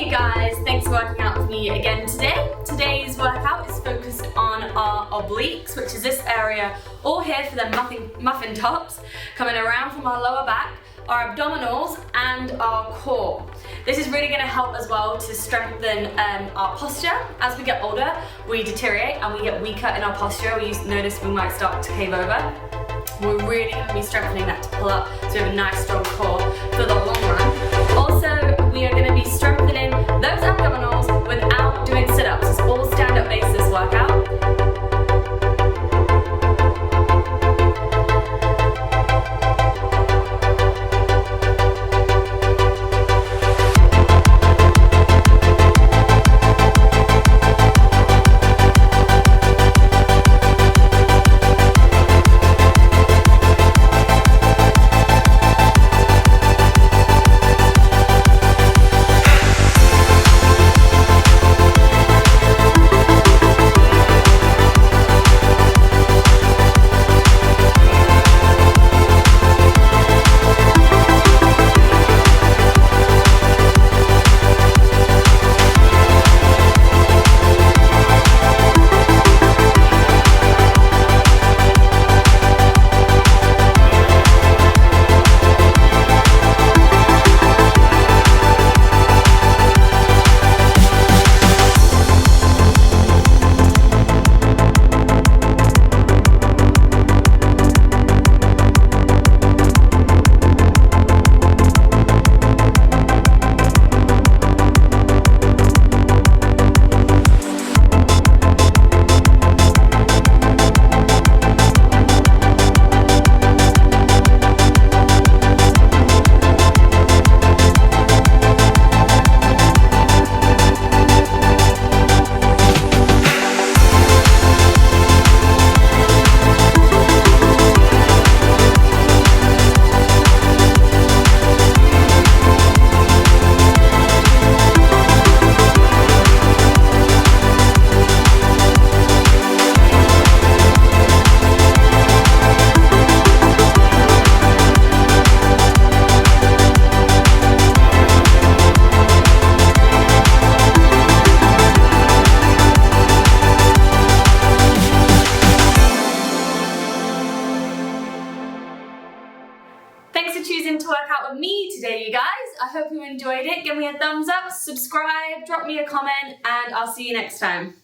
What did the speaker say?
Hey guys, thanks for working out with me again today. Today's workout is focused on our obliques, which is this area all here for the muffin tops, coming around from our lower back, our abdominals and our core. This is really going to help as well to strengthen our posture. As we get older, we deteriorate and we get weaker in our posture. We notice we might start to cave over. We're really going to be strengthening that to pull up so we have a nice strong core for the long run. Also, we are going to be strengthening those abdominals without doing sit-ups. It's all stand-up basis workout. Thanks for choosing to work out with me today, you guys. I hope you enjoyed it. Give me a thumbs up, subscribe, drop me a comment, and I'll see you next time.